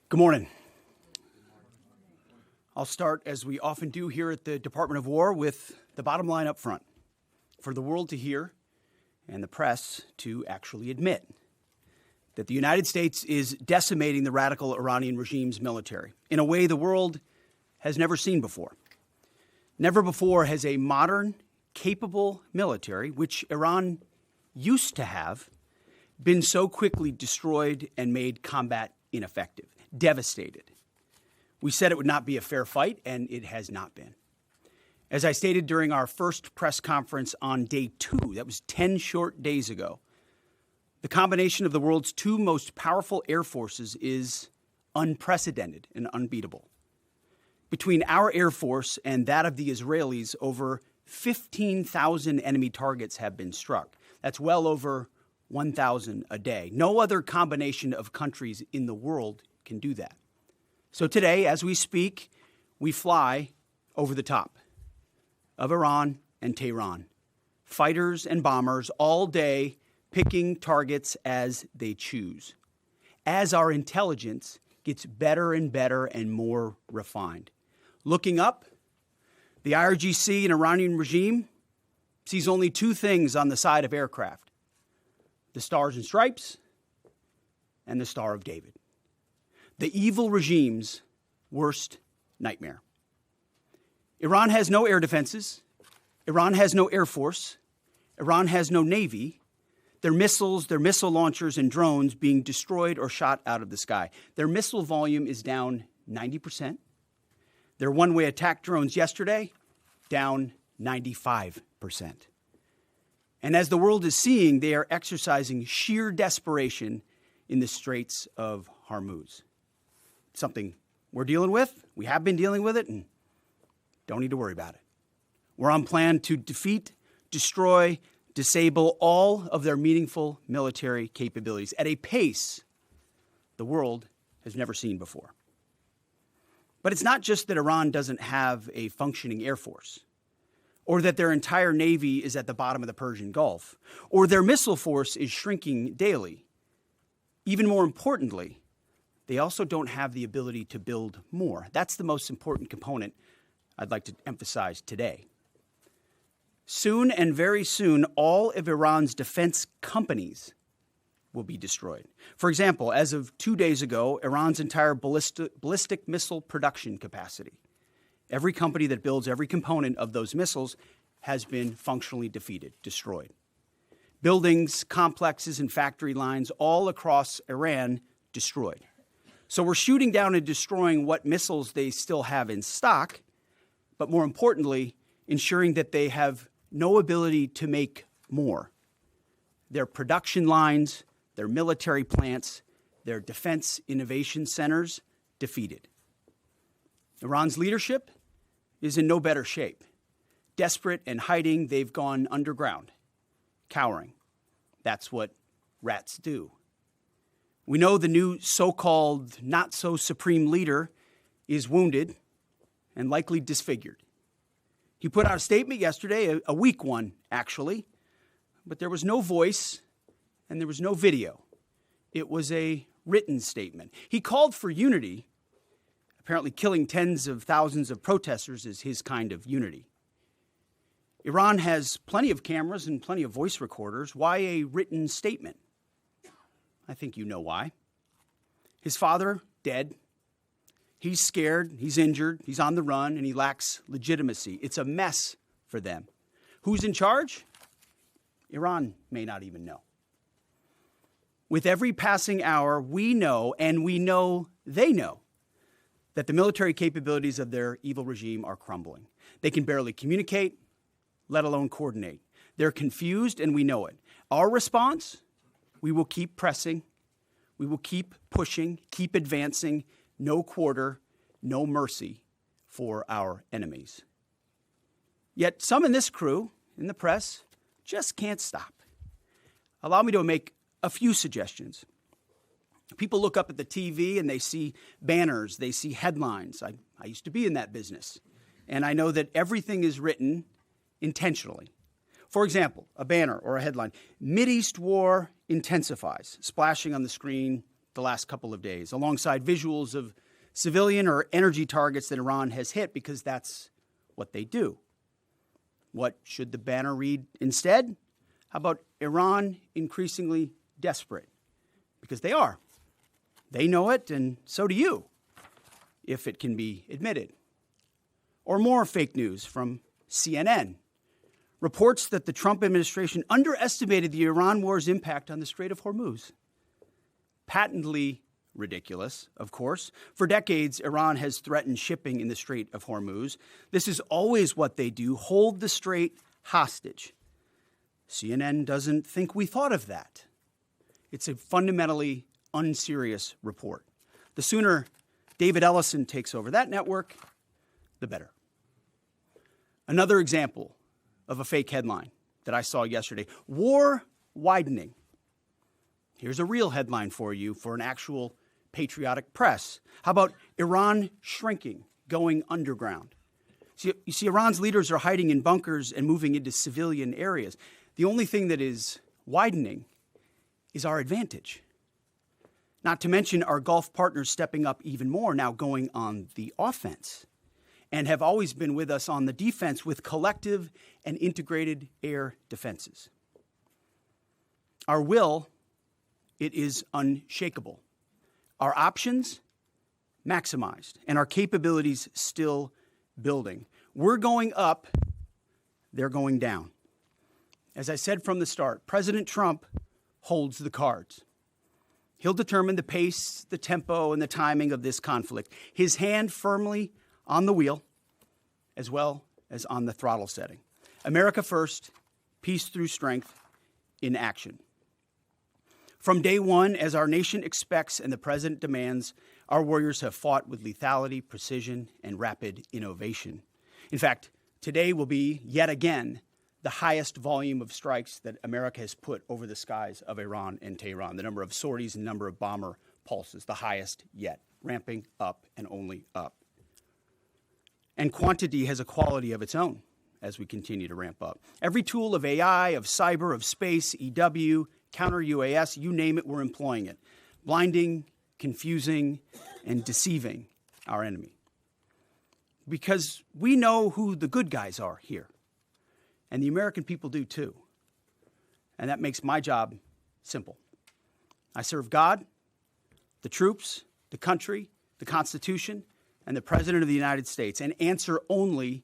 Good morning. I'll start, as we often do here at the Department of War, with the bottom line up front for the world to hear and the press to actually admit that the United States is decimating the radical Iranian regime's military in a way the world has never seen before. Never before has a modern, capable military, which Iran used to have, been so quickly destroyed and made combat ineffective. Devastated. We said it would not be a fair fight, and it has not been. As I stated during our first press conference on day 2, that was 10 short days ago, the combination of the world's two most powerful air forces is unprecedented and unbeatable. Between our air force and that of the Israelis, over 15,000 enemy targets have been struck. That's well over 1,000 a day. No other combination of countries in the world can do that. So today, as we speak, we fly over the top of Iran and Tehran. Fighters and bombers all day picking targets as they choose. As our intelligence gets better and better and more refined. Looking up, the IRGC and Iranian regime sees only two things on the side of aircraft: the stars and stripes and the Star of David. The evil regime's worst nightmare. Iran has no air defenses. Iran has no air force. Iran has no navy. Their missiles, their missile launchers and drones being destroyed or shot out of the sky. Their missile volume is down 90%. Their one-way attack drones yesterday, down 95%. And as the world is seeing, they are exercising sheer desperation in the Straits of Hormuz. Something we're dealing with, we have been dealing with it, and don't need to worry about it. We're on plan to defeat, destroy, disable all of their meaningful military capabilities at a pace the world has never seen before. But it's not just that Iran doesn't have a functioning air force, or that their entire navy is at the bottom of the Persian Gulf, or their missile force is shrinking daily. Even more importantly, they also don't have the ability to build more. That's the most important component I'd like to emphasize today. Soon and very soon, all of Iran's defense companies will be destroyed. For example, as of 2 days ago, Iran's entire ballistic missile production capacity, every company that builds every component of those missiles, has been functionally defeated, destroyed. Buildings, complexes, and factory lines all across Iran destroyed. So we're shooting down and destroying what missiles they still have in stock, but more importantly, ensuring that they have no ability to make more. Their production lines, their military plants, their defense innovation centers, defeated. Iran's leadership is in no better shape. Desperate and hiding, they've gone underground, cowering. That's what rats do. We know the new so-called not-so-supreme leader is wounded and likely disfigured. He put out a statement yesterday, a weak one, actually, but there was no voice and there was no video. It was a written statement. He called for unity. Apparently killing tens of thousands of protesters is his kind of unity. Iran has plenty of cameras and plenty of voice recorders. Why a written statement? I think you know why. His father, dead. He's scared, he's injured, he's on the run, and he lacks legitimacy. It's a mess for them. Who's in charge? Iran may not even know. With every passing hour, we know, and we know they know, that the military capabilities of their evil regime are crumbling. They can barely communicate, let alone coordinate. They're confused, and we know it. Our response? We will keep pressing. We will keep pushing, keep advancing. No quarter, no mercy for our enemies. Yet some in this crew, in the press, just can't stop. Allow me to make a few suggestions. People look up at the TV and they see banners, they see headlines. I used to be in that business, and I know that everything is written intentionally. For example, a banner or a headline, Mideast war intensifies, splashing on the screen, the last couple of days, alongside visuals of civilian or energy targets that Iran has hit, because that's what they do. What should the banner read instead? How about Iran increasingly desperate? Because they are. They know it, and so do you, if it can be admitted. Or more fake news from CNN. Reports that the Trump administration underestimated the Iran war's impact on the Strait of Hormuz. Patently ridiculous, of course. For decades, Iran has threatened shipping in the Strait of Hormuz. This is always what they do, hold the strait hostage. CNN doesn't think we thought of that. It's a fundamentally unserious report. The sooner David Ellison takes over that network, the better. Another example of a fake headline that I saw yesterday: war widening. Here's a real headline for you for an actual patriotic press. How about Iran shrinking, going underground? You see, Iran's leaders are hiding in bunkers and moving into civilian areas. The only thing that is widening is our advantage. Not to mention our Gulf partners stepping up even more, now going on the offense, and have always been with us on the defense with collective and integrated air defenses. Our will, it is unshakable. Our options, maximized, and our capabilities still building. We're going up, they're going down. As I said from the start, President Trump holds the cards. He'll determine the pace, the tempo, and the timing of this conflict. His hand firmly on the wheel, as well as on the throttle setting. America first, peace through strength, in action. From day one, as our nation expects and the president demands, our warriors have fought with lethality, precision, and rapid innovation. In fact, today will be, yet again, the highest volume of strikes that America has put over the skies of Iran and Tehran. The number of sorties and number of bomber pulses, the highest yet, ramping up and only up. And quantity has a quality of its own as we continue to ramp up. Every tool of AI, of cyber, of space, EW, counter-UAS, you name it, we're employing it. Blinding, confusing, and deceiving our enemy. Because we know who the good guys are here. And the American people do too. And that makes my job simple. I serve God, the troops, the country, the Constitution, and the President of the United States, and answer only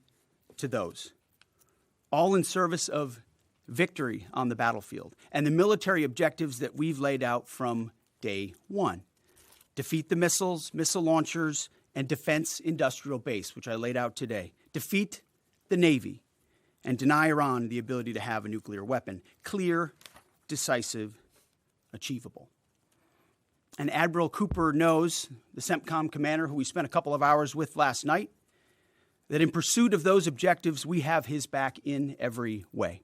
to those. All in service of victory on the battlefield and the military objectives that we've laid out from day one. Defeat the missiles, missile launchers, and defense industrial base, which I laid out today. Defeat the Navy and deny Iran the ability to have a nuclear weapon. Clear, decisive, achievable. And Admiral Cooper knows, the CENTCOM commander who we spent a couple of hours with last night, that in pursuit of those objectives, we have his back in every way.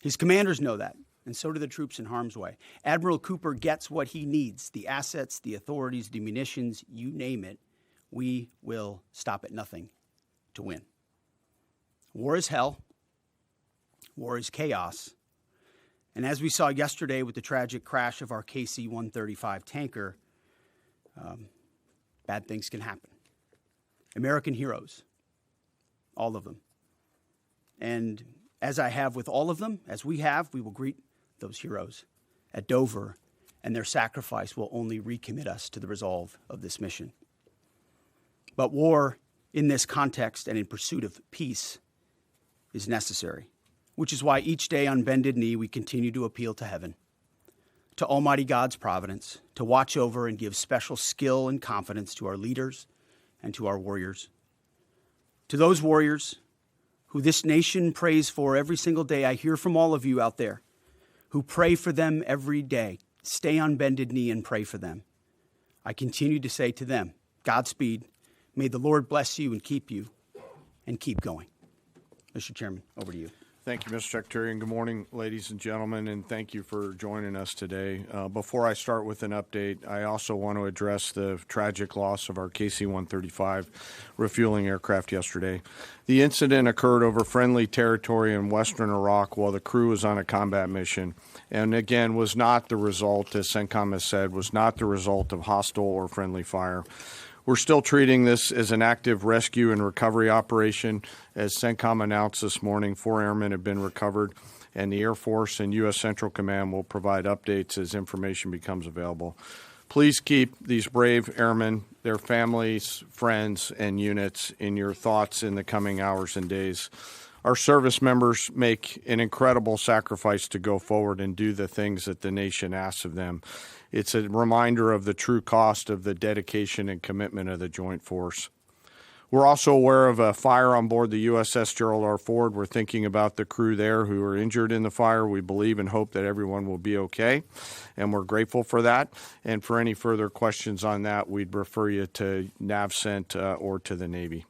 His commanders know that, and so do the troops in harm's way. Admiral Cooper gets what he needs, the assets, the authorities, the munitions, you name it. We will stop at nothing to win. War is hell. War is chaos. And as we saw yesterday with the tragic crash of our KC-135 tanker, bad things can happen. American heroes, all of them. And as I have with all of them, as we have, we will greet those heroes at Dover, and their sacrifice will only recommit us to the resolve of this mission. But war in this context and in pursuit of peace is necessary, which is why each day on bended knee we continue to appeal to heaven, to Almighty God's providence, to watch over and give special skill and confidence to our leaders and to our warriors. To those warriors who this nation prays for every single day, I hear from all of you out there who pray for them every day. Stay on bended knee and pray for them. I continue to say to them, Godspeed. May the Lord bless you and keep going. Mr. Chairman, over to you. Thank you, Mr. Secretary, and good morning, ladies and gentlemen, and thank you for joining us today. Before I start with an update, I also want to address the tragic loss of our KC-135 refueling aircraft yesterday. The incident occurred over friendly territory in western Iraq while the crew was on a combat mission, and again was not the result, as CENTCOM has said, was not the result of hostile or friendly fire. We're still treating this as an active rescue and recovery operation. As CENTCOM announced this morning, 4 airmen have been recovered, and the Air Force and U.S. Central Command will provide updates as information becomes available. Please keep these brave airmen, their families, friends, and units in your thoughts in the coming hours and days. Our service members make an incredible sacrifice to go forward and do the things that the nation asks of them. It's a reminder of the true cost of the dedication and commitment of the Joint Force. We're also aware of a fire on board the USS Gerald R. Ford. We're thinking about the crew there who are injured in the fire. We believe and hope that everyone will be okay, and we're grateful for that. And for any further questions on that, we'd refer you to NAVCENT or to the Navy.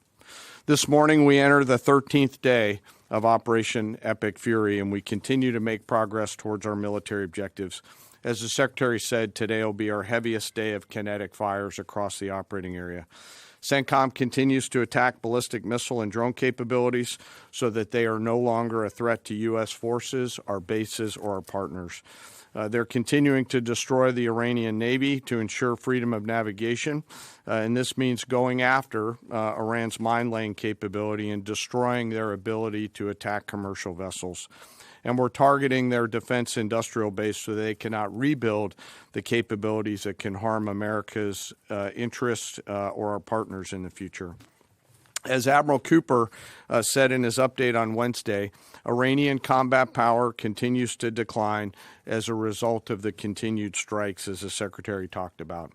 This morning, we enter the 13th day of Operation Epic Fury, and we continue to make progress towards our military objectives. As the Secretary said, today will be our heaviest day of kinetic fires across the operating area. CENTCOM continues to attack ballistic missile and drone capabilities so that they are no longer a threat to U.S. forces, our bases, or our partners. They're continuing to destroy the Iranian Navy to ensure freedom of navigation, and this means going after Iran's mine-laying capability and destroying their ability to attack commercial vessels. And we're targeting their defense industrial base so they cannot rebuild the capabilities that can harm America's interests or our partners in the future. As Admiral Cooper said in his update on Wednesday, Iranian combat power continues to decline as a result of the continued strikes, as the Secretary talked about.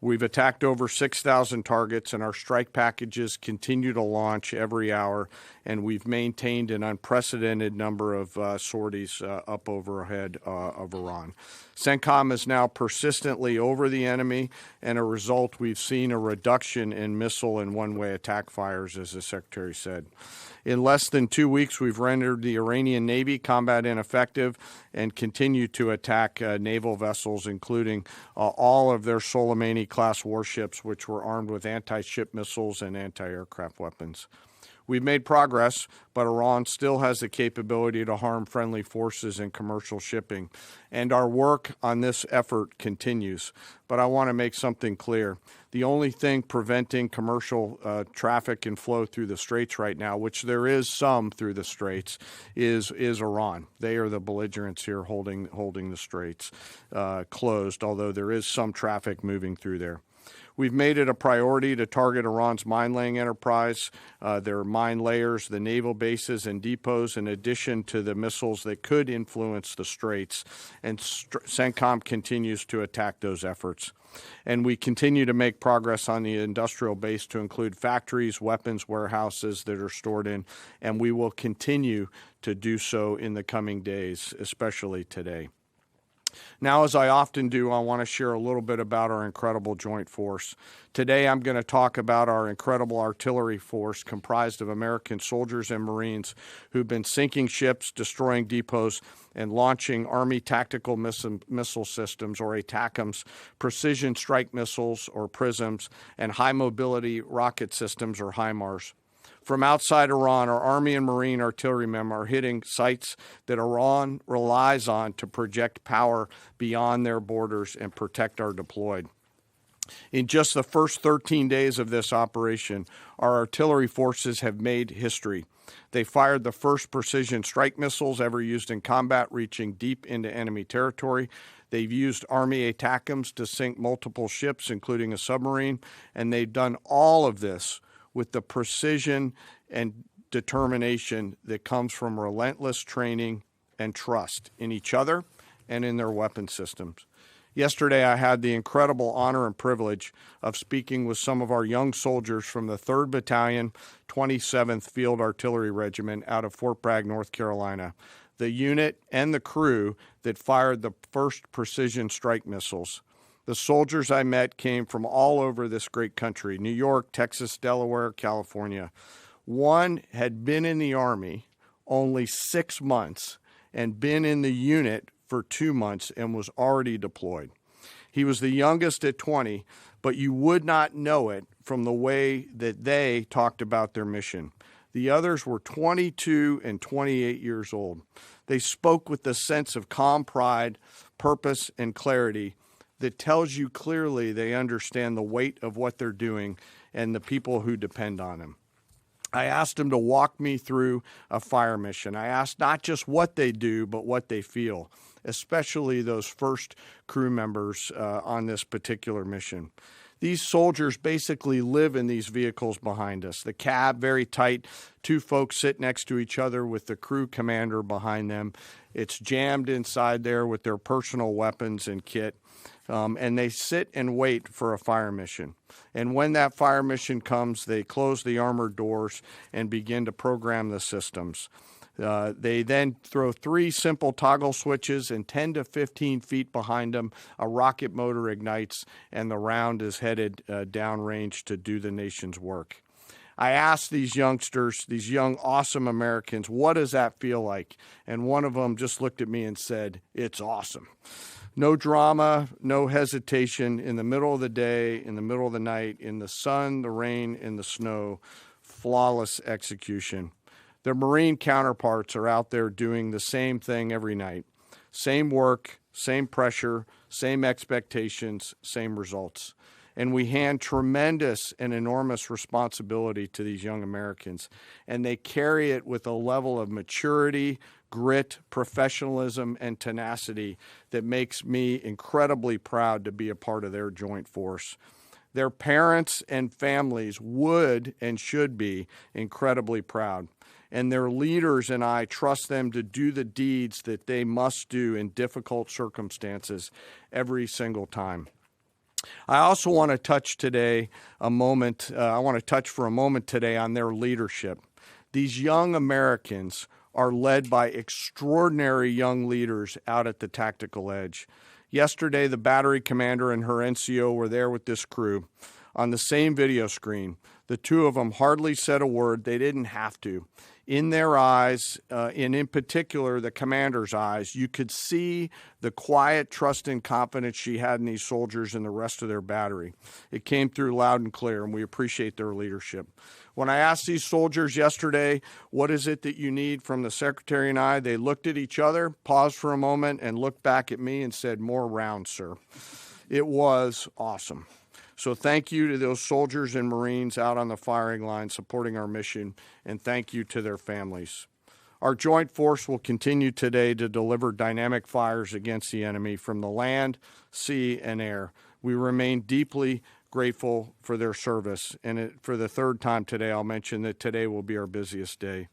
We've attacked over 6,000 targets, and our strike packages continue to launch every hour, and we've maintained an unprecedented number of sorties up overhead of Iran. CENTCOM is now persistently over the enemy, and a result, we've seen a reduction in missile and one-way attack fires, as the Secretary said. In less than 2 weeks, we've rendered the Iranian Navy combat ineffective and continue to attack naval vessels, including all of their Soleimani-class warships, which were armed with anti-ship missiles and anti-aircraft weapons. We've made progress, but Iran still has the capability to harm friendly forces and commercial shipping, and our work on this effort continues. But I want to make something clear. The only thing preventing commercial traffic and flow through the Straits right now, which there is some through the Straits, is Iran. They are the belligerents here holding the Straits closed, although there is some traffic moving through there. We've made it a priority to target Iran's mine-laying enterprise, their mine layers, the naval bases and depots, in addition to the missiles that could influence the Straits, and CENTCOM continues to attack those efforts. And we continue to make progress on the industrial base to include factories, weapons, warehouses that are stored in, and we will continue to do so in the coming days, especially today. Now, as I often do, I want to share a little bit about our incredible joint force. Today, I'm going to talk about our incredible artillery force comprised of American soldiers and Marines who've been sinking ships, destroying depots, and launching Army tactical missile systems, or ATACMS, precision strike missiles, or PrSMs, and high-mobility rocket systems, or HIMARS. From outside Iran, our Army and Marine artillerymen are hitting sites that Iran relies on to project power beyond their borders and protect our deployed. In just the first 13 days of this operation, our artillery forces have made history. They fired the first precision strike missiles ever used in combat, reaching deep into enemy territory. They've used Army ATACMS to sink multiple ships, including a submarine, and they've done all of this with the precision and determination that comes from relentless training and trust in each other and in their weapon systems. Yesterday, I had the incredible honor and privilege of speaking with some of our young soldiers from the 3rd Battalion, 27th Field Artillery Regiment out of Fort Bragg, North Carolina, the unit and the crew that fired the first precision strike missiles. The soldiers I met came from all over this great country: New York, Texas, Delaware, California. One had been in the Army only 6 months and been in the unit for 2 months and was already deployed. He was the youngest at 20, but you would not know it from the way that they talked about their mission. The others were 22 and 28 years old. They spoke with the sense of calm pride, purpose, and clarity that tells you clearly they understand the weight of what they're doing and the people who depend on them. I asked them to walk me through a fire mission. I asked not just what they do, but what they feel, especially those first crew members on this particular mission. These soldiers basically live in these vehicles behind us. The cab, very tight, 2 folks sit next to each other with the crew commander behind them. It's jammed inside there with their personal weapons and kit. And they sit and wait for a fire mission. And when that fire mission comes, they close the armored doors and begin to program the systems. They then throw 3 simple toggle switches, and 10 to 15 feet behind them, a rocket motor ignites, and the round is headed downrange to do the nation's work. I asked these youngsters, these young, awesome Americans, what does that feel like? And one of them just looked at me and said, "It's awesome." No drama, no hesitation, in the middle of the day, in the middle of the night, in the sun, the rain, in the snow, flawless execution. Their Marine counterparts are out there doing the same thing every night. Same work, same pressure, same expectations, same results. And we hand tremendous and enormous responsibility to these young Americans, and they carry it with a level of maturity, grit, professionalism, and tenacity that makes me incredibly proud to be a part of their joint force. Their parents and families would and should be incredibly proud. And their leaders and I trust them to do the deeds that they must do in difficult circumstances every single time. I also want to touch today I want to touch for a moment today on their leadership. These young Americans are led by extraordinary young leaders out at the tactical edge. Yesterday, the battery commander and her NCO were there with this crew on the same video screen. The 2 of them hardly said a word. They didn't have to. In their eyes, and in particular the commander's eyes, you could see the quiet trust and confidence she had in these soldiers and the rest of their battery. It came through loud and clear, and we appreciate their leadership. When I asked these soldiers yesterday, what is it that you need from the Secretary and I, they looked at each other, paused for a moment, and looked back at me and said, "More rounds, sir." It was awesome. So thank you to those soldiers and Marines out on the firing line supporting our mission, and thank you to their families. Our joint force will continue today to deliver dynamic fires against the enemy from the land, sea, and air. We remain deeply grateful for their service, and for the 3rd time today, I'll mention that today will be our busiest day.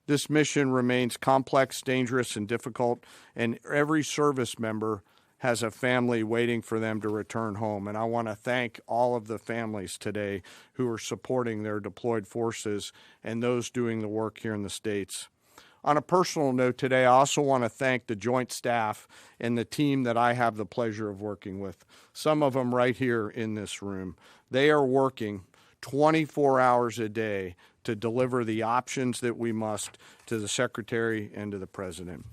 This mission remains complex, dangerous, and difficult, and every service member has a family waiting for them to return home. And I want to thank all of the families today who are supporting their deployed forces and those doing the work here in the States. On a personal note today, I also want to thank the Joint Staff and the team that I have the pleasure of working with, some of them right here in this room. They are working 24 hours a day to deliver the options that we must to the Secretary and to the President.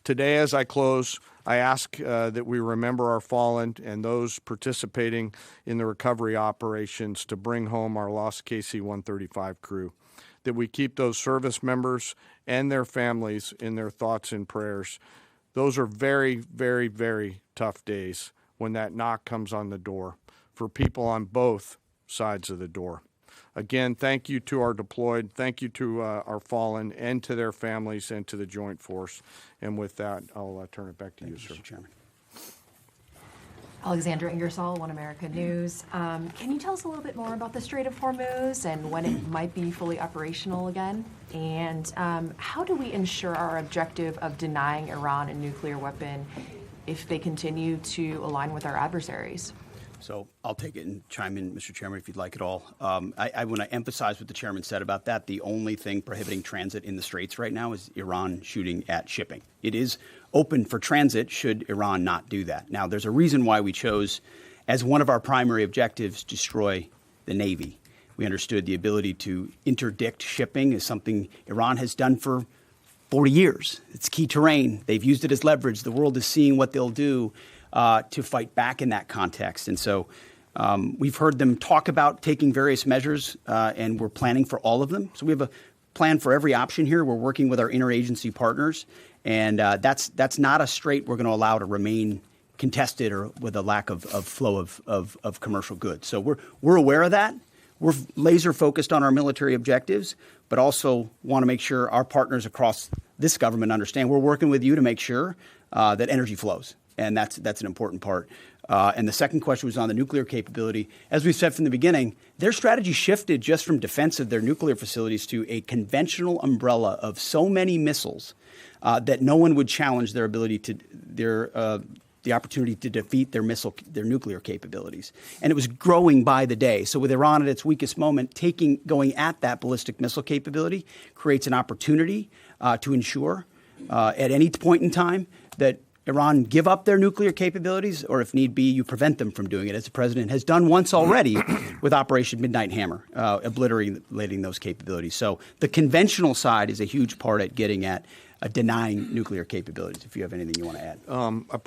Today, as I close, I ask that we remember our fallen and those participating in the recovery operations to bring home our lost KC-135 crew, that we keep those service members and their families in their thoughts and prayers. Those are very, very, very tough days when that knock comes on the door for people on both sides of the door. Again, thank you to our deployed, thank you to our fallen, and to their families, and to the Joint Force. And with that, I'll turn it back to you, sir. Mr. Chairman. Alexandra Ingersoll, One America News. Can you tell us a little bit more about the Strait of Hormuz and when it might be fully operational again? And how do we ensure our objective of denying Iran a nuclear weapon if they continue to align with our adversaries? So I'll take it and chime in, Mr. Chairman, if you'd like it all. I want to emphasize what the chairman said about that. The only thing prohibiting transit in the Straits right now is Iran shooting at shipping. It is open for transit should Iran not do that. Now, there's a reason why we chose as one of our primary objectives destroy the Navy. We understood the ability to interdict shipping is something Iran has done for 40 years. It's key terrain. They've used it as leverage. The world is seeing what they'll do to fight back in that context. And so we've heard them talk about taking various measures, and we're planning for all of them. So we have a plan for every option here. We're working with our interagency partners, and that's not a strait we're going to allow to remain contested or with a lack of flow of commercial goods. So we're aware of that. We're laser focused on our military objectives, but also want to make sure our partners across this government understand we're working with you to make sure that energy flows. And that's an important part. And the second question was on the nuclear capability. As we've said from the beginning, their strategy shifted just from defense of their nuclear facilities to a conventional umbrella of so many missiles that no one would challenge their ability to the opportunity to defeat their nuclear capabilities. And it was growing by the day. So with Iran at its weakest moment, going at that ballistic missile capability creates an opportunity to ensure at any point in time that Iran give up their nuclear capabilities, or if need be, you prevent them from doing it, as the president has done once already with Operation Midnight Hammer, obliterating those capabilities. So the conventional side is a huge part at getting at denying nuclear capabilities, if you have anything you want to add.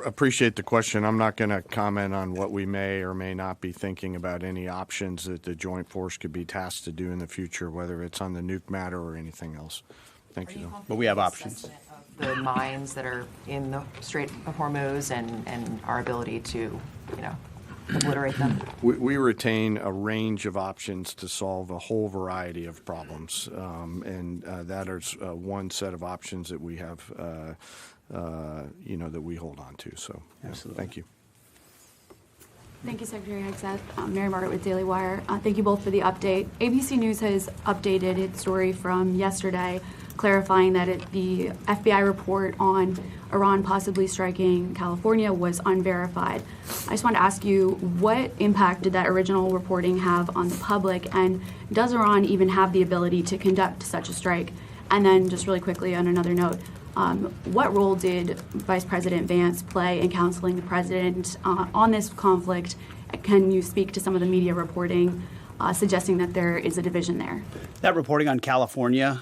Appreciate the question. I'm not going to comment on what we may or may not be thinking about any options that the Joint Force could be tasked to do in the future, whether it's on the nuke matter or anything else. Thank you. But we have options. The mines that are in the Strait of Hormuz and our ability to, obliterate them? We retain a range of options to solve a whole variety of problems, and that is one set of options that we have, that we hold on to. So, Absolutely. Thank you. Thank you, Secretary Hegseth. Mary Margaret with Daily Wire. Thank you both for the update. ABC News has updated its story from yesterday, clarifying that the FBI report on Iran possibly striking California was unverified. I just want to ask you, what impact did that original reporting have on the public, and does Iran even have the ability to conduct such a strike? And then just really quickly on another note, what role did Vice President Vance play in counseling the president on this conflict? Can you speak to some of the media reporting suggesting that there is a division there? That reporting on California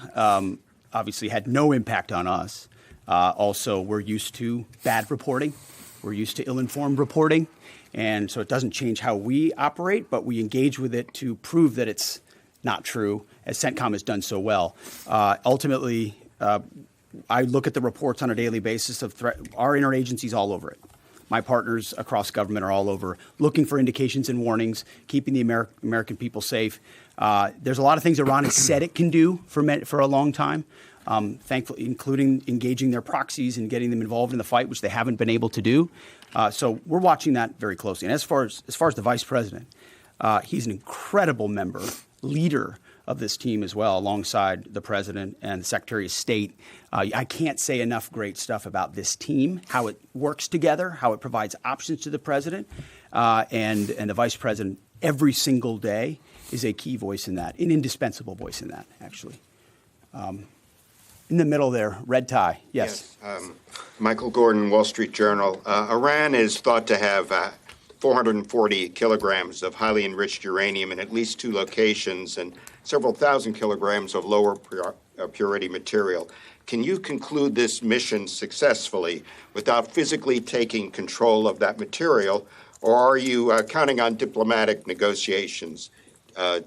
obviously had no impact on us. Also, we're used to bad reporting. We're used to ill-informed reporting. And so it doesn't change how we operate, but we engage with it to prove that it's not true, as CENTCOM has done so well. Ultimately, I look at the reports on a daily basis of our interagencies all over it. My partners across government are all over, looking for indications and warnings, keeping the American people safe. There's a lot of things Iran has said it can do for a long time, thankfully, including engaging their proxies and getting them involved in the fight, which they haven't been able to do. So we're watching that very closely. And as far as the vice president, he's an incredible member, leader of this team as well, alongside the president and the Secretary of State. I can't say enough great stuff about this team, how it works together, how it provides options to the president, and the vice president every single day is a key voice in that, an indispensable voice in that, actually. In the middle there, red tie. Yes. Michael Gordon, Wall Street Journal. Iran is thought to have 440 kilograms of highly enriched uranium in at least 2 locations and several thousand kilograms of lower purity material. Can you conclude this mission successfully without physically taking control of that material, or are you counting on diplomatic negotiations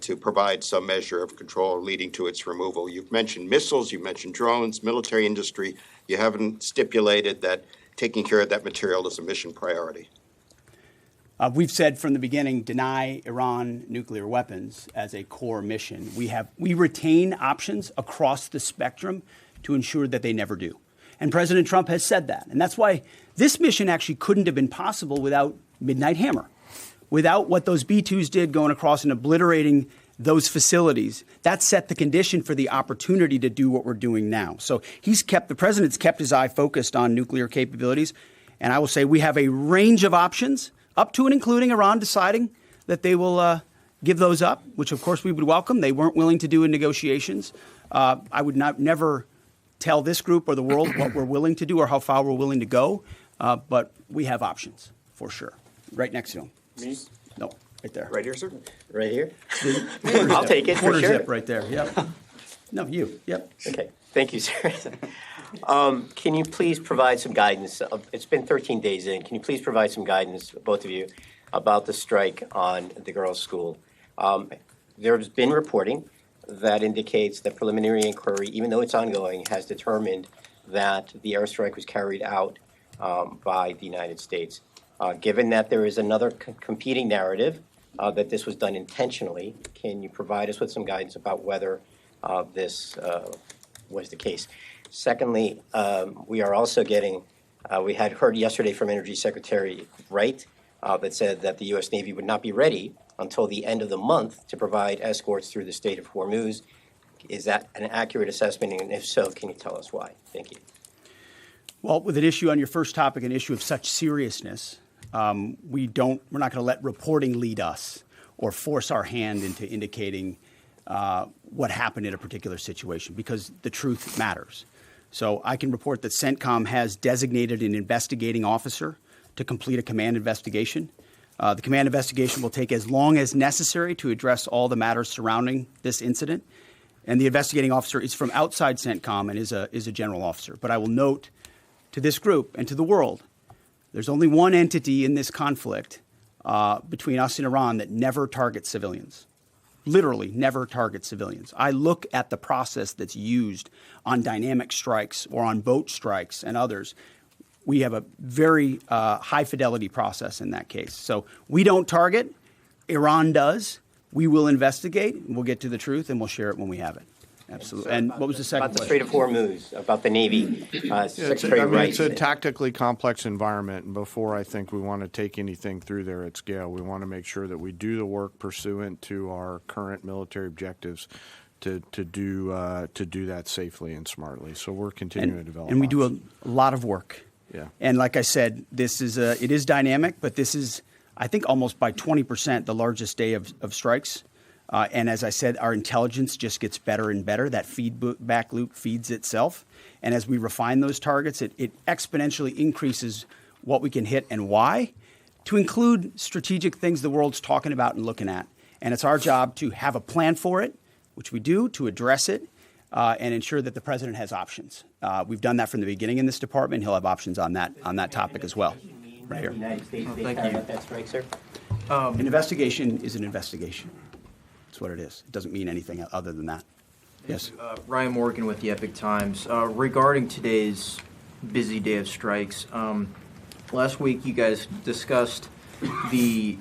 to provide some measure of control leading to its removal? You've mentioned missiles, you've mentioned drones, military industry. You haven't stipulated that taking care of that material is a mission priority. We've said from the beginning, deny Iran nuclear weapons as a core mission. We retain options across the spectrum to ensure that they never do. And President Trump has said that. And that's why this mission actually couldn't have been possible without Midnight Hammer, without what those B-2s did going across and obliterating those facilities. That set the condition for the opportunity to do what we're doing now. So the president's kept his eye focused on nuclear capabilities. And I will say we have a range of options, up to and including Iran deciding that they will give those up, which of course we would welcome. They weren't willing to do in negotiations. I would never tell this group or the world what we're willing to do or how far we're willing to go, but we have options for sure. Right next to them. Me? No. Right there. Right here, sir. Right here? I'll take it for Quarter sure. zip right there. Yep. No, you. Yep. Okay, thank you, sir. Can you please provide some guidance? It's been 13 days in. Can you please provide some guidance, both of you, about the strike on the girls' school? There's been reporting that indicates that preliminary inquiry, even though it's ongoing, has determined that the airstrike was carried out by the United States. Given that there is another competing narrative that this was done intentionally, can you provide us with some guidance about whether this was the case? Secondly, we are also getting, we had heard yesterday from Energy Secretary Wright that said that the U.S. Navy would not be ready until the end of the month to provide escorts through the Strait of Hormuz. Is that an accurate assessment? And if so, can you tell us why? Thank you. Well, with an issue on your first topic, an issue of such seriousness, we're not going to let reporting lead us or force our hand into indicating what happened in a particular situation, because the truth matters. So I can report that CENTCOM has designated an investigating officer to complete a command investigation. The command investigation will take as long as necessary to address all the matters surrounding this incident. And the investigating officer is from outside CENTCOM and is a general officer. But I will note to this group and to the world, there's only one entity in this conflict between us and Iran that never targets civilians. Literally never targets civilians. I look at the process that's used on dynamic strikes or on boat strikes and others. We have a very high fidelity process in that case. So we don't target. Iran does. We will investigate. We'll get to the truth, and we'll share it when we have it. Absolutely. And what was the second About the question? Strait of Hormuz, about the Navy, Secretary Wright. It's a tactically complex environment, and before I think we want to take anything through there at scale, we want to make sure that we do the work pursuant to our current military objectives to do that safely and smartly. So we're continuing to develop. And we do a lot of work. Yeah. And like I said, it is dynamic, but this is, I think, almost by 20% the largest day of strikes. And as I said, our intelligence just gets better and better. That feedback loop feeds itself. And as we refine those targets, it exponentially increases what we can hit and why, to include strategic things the world's talking about and looking at. And it's our job to have a plan for it, which we do, to address it, and ensure that the president has options. We've done that from the beginning in this department. He'll have options on that topic as well. Right here. The United States, they thank carried you. out that strike, sir? An investigation is an investigation. That's what it is. It doesn't mean anything other than that. Yes. Ryan Morgan with the Epic Times. Regarding today's busy day of strikes, last week you guys discussed the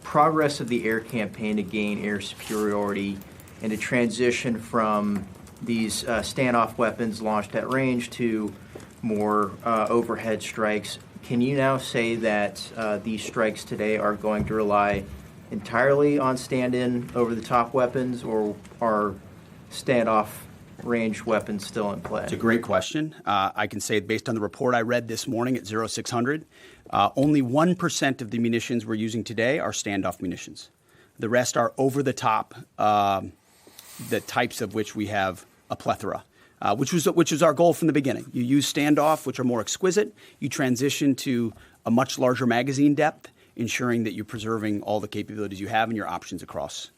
progress of the air campaign to gain air superiority and to transition from these standoff weapons launched at range to more overhead strikes. Can you now say that these strikes today are going to rely entirely on stand-in over-the-top weapons, or are standoff range weapons still in play? It's a great question. I can say, based on the report I read this morning at 0600, only 1% of the munitions we're using today are standoff munitions. The rest are over-the-top, the types of which we have a plethora, which was our goal from the beginning. You use standoff, which are more exquisite. You transition to a much larger magazine depth, ensuring that you're preserving all the capabilities you have and your options across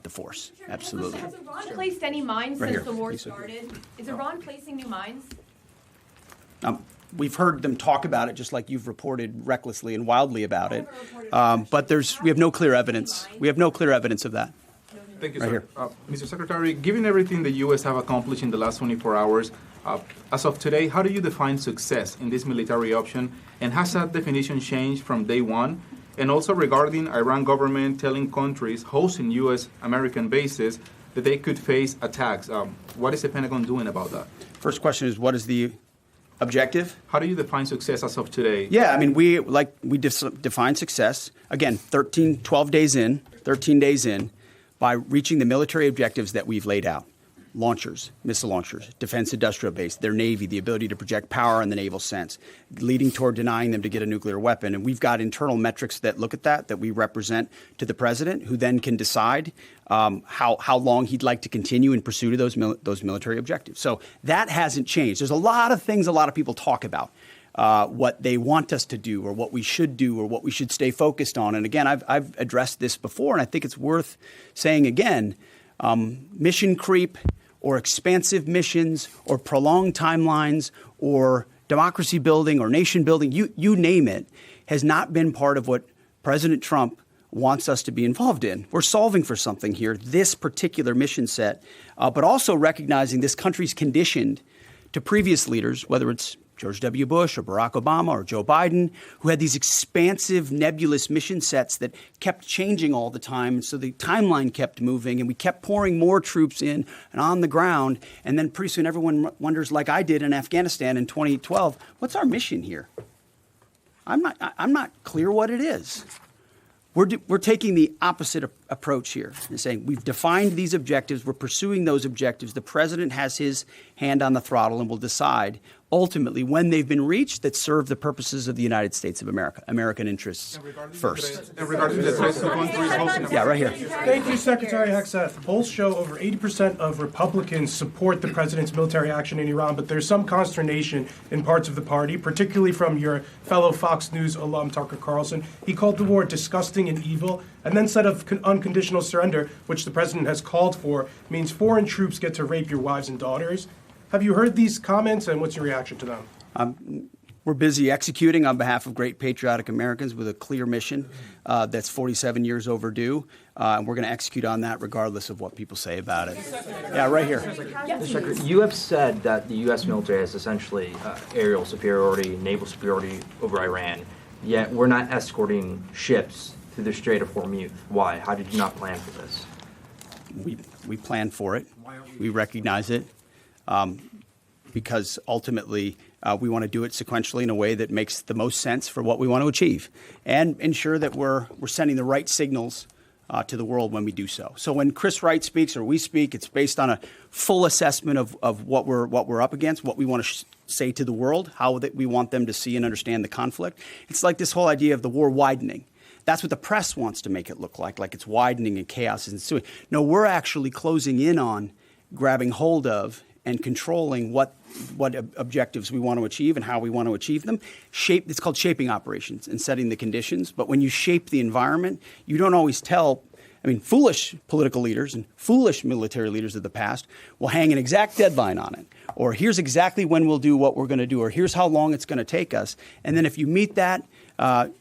the force. Absolutely. Has Iran placed any mines Right since here. the war Lisa. started? Is Iran placing new mines? We've heard them talk about it, just like you've reported recklessly and wildly about it. But we have no clear evidence. We have no clear evidence of that. Thank you, Right sir. here. Mr. Secretary, given everything the U.S. have accomplished in the last 24 hours, as of today, how do you define success in this military option? And has that definition changed from day one? And also regarding Iran government telling countries hosting U.S. American bases that they could face attacks, what is the Pentagon doing about that? First question is, what is the objective? How do you define success as of today? Yeah, I mean, we define success, again, 13 days in, by reaching the military objectives that we've laid out. Launchers, missile launchers, defense industrial base, their Navy, the ability to project power in the naval sense, leading toward denying them to get a nuclear weapon. And we've got internal metrics that look at that we represent to the president, who then can decide how long he'd like to continue in pursuit of those military objectives. So that hasn't changed. There's a lot of things a lot of people talk about. what they want us to do or what we should do or what we should stay focused on. And again, I've addressed this before, and I think it's worth saying again, mission creep or expansive missions or prolonged timelines or democracy building or nation building, you name it, has not been part of what President Trump wants us to be involved in. We're solving for something here, this particular mission set, but also recognizing this country's conditioned to previous leaders, whether it's George W. Bush or Barack Obama or Joe Biden, who had these expansive, nebulous mission sets that kept changing all the time. And so the timeline kept moving, and we kept pouring more troops in and on the ground. And then pretty soon everyone wonders, like I did in Afghanistan in 2012, what's our mission here? I'm not clear what it is. We're taking the opposite approach here and saying we've defined these objectives. We're pursuing those objectives. The president has his hand on the throttle and will decide ultimately when they've been reached that serve the purposes of the United States of America, American interests first. Yeah, right here. Thank you, Secretary Hegseth. Polls show over 80% of Republicans support the president's military action in Iran, but there's some consternation in parts of the party, particularly from your fellow Fox News alum, Tucker Carlson. He called the war disgusting and evil, and then said of unconditional surrender, which the president has called for, means foreign troops get to rape your wives and daughters. Have you heard these comments, and what's your reaction to them? We're busy executing on behalf of great patriotic Americans with a clear mission that's 47 years overdue, and we're going to execute on that regardless of what people say about it. Yeah, right here. You have said that the U.S. military has essentially aerial superiority, naval superiority over Iran, yet we're not escorting ships through the Strait of Hormuz. Why? How did you not plan for this? We planned for it. We recognize it. Because ultimately we want to do it sequentially in a way that makes the most sense for what we want to achieve and ensure that we're sending the right signals to the world when we do so. So when Chris Wright speaks or we speak, it's based on a full assessment of what we're up against, what we want to say to the world, how that we want them to see and understand the conflict. It's like this whole idea of the war widening. That's what the press wants to make it look like it's widening and chaos is ensuing. No, we're actually closing in on grabbing hold of and controlling what objectives we want to achieve and how we want to achieve them. It's called shaping operations and setting the conditions. But when you shape the environment, you don't always tell. Foolish political leaders and foolish military leaders of the past will hang an exact deadline on it. Or here's exactly when we'll do what we're going to do. Or here's how long it's going to take us. And then if you meet that,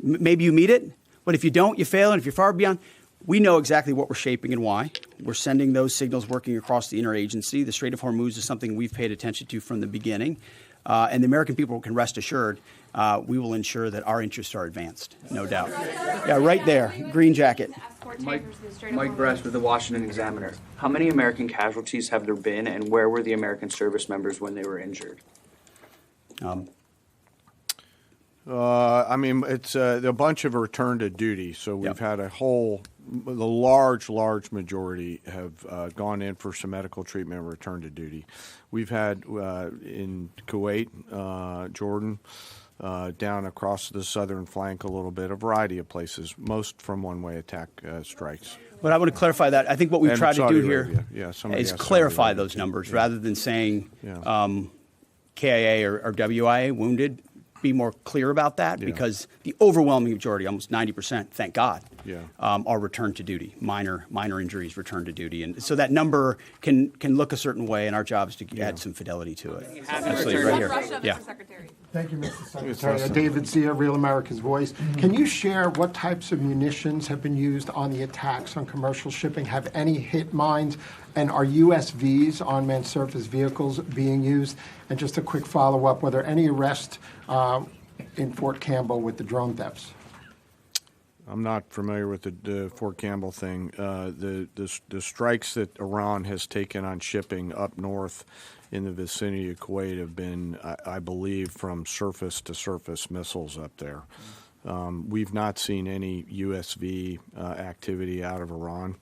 maybe you meet it. But if you don't, you fail. And if you're far beyond, we know exactly what we're shaping and why. We're sending those signals working across the interagency. The Strait of Hormuz is something we've paid attention to from the beginning. And the American people can rest assured we will ensure that our interests are advanced, no doubt. Yeah, right there, green jacket. Mike Bress with the Washington Examiner. How many American casualties have there been, and where were the American service members when they were injured? It's a bunch of return to duty. So we've had the large majority have gone in for some medical treatment and return to duty. We've had in Kuwait, Jordan, down across the southern flank a little bit, a variety of places, most from one-way attack strikes. But I want to clarify that. I think what we've tried to do here is clarify those too. numbers rather than saying KIA or WIA wounded. Be more clear about that because the overwhelming majority, almost 90%, thank God, are returned to duty. Minor injuries returned to duty, and so that number can look a certain way, and our job is to add some fidelity to it. Absolutely, right here. Yeah. Thank you, Mr. Secretary. David Zia, Real America's Voice. Can you share what types of munitions have been used on the attacks on commercial shipping? Have any hit mines? And are USVs, unmanned surface vehicles, being used? And just a quick follow-up, were there any arrests in Fort Campbell with the drone thefts? I'm not familiar with the Fort Campbell thing. The strikes that Iran has taken on shipping up north in the vicinity of Kuwait have been, I believe, from surface-to-surface missiles up there. We've not seen any USV activity out of Iran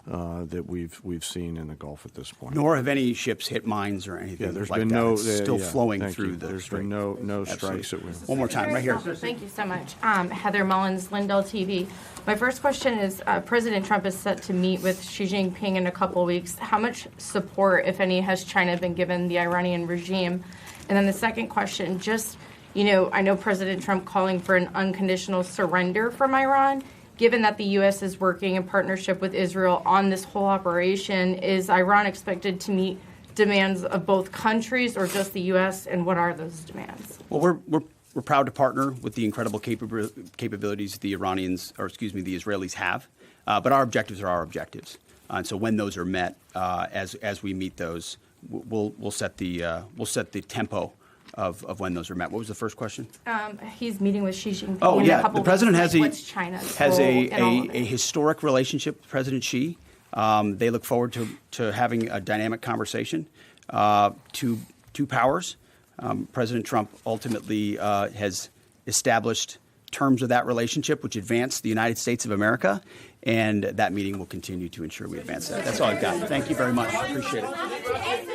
that we've seen in the Gulf at this point. Nor have any ships hit mines or anything there's like been that. no it's still flowing through the There's strait. been no strikes. One more time, right here. Thank you so much. Heather Mullins, Lindell TV. My first question is, President Trump is set to meet with Xi Jinping in a couple weeks. How much support, if any, has China been given the Iranian regime? And then the second question, just I know President Trump calling for an unconditional surrender from Iran. Given that the U.S. is working in partnership with Israel on this whole operation, is Iran expected to meet demands of both countries or just the U.S., and what are those demands? Well, we're proud to partner with the incredible capabilities the Israelis have, but our objectives are our objectives. And so when those are met, as we meet those, we'll set the tempo of when those are met. What was the first question? He's meeting with Xi Jinping. Oh, in yeah. a couple The president weeks. has What's China's role in all of a it? historic relationship with President Xi. They look forward to having a dynamic conversation. Two powers. President Trump ultimately has established terms of that relationship, which advance the United States of America, and that meeting will continue to ensure we advance that. That's all I've got. Thank you very much. Appreciate it.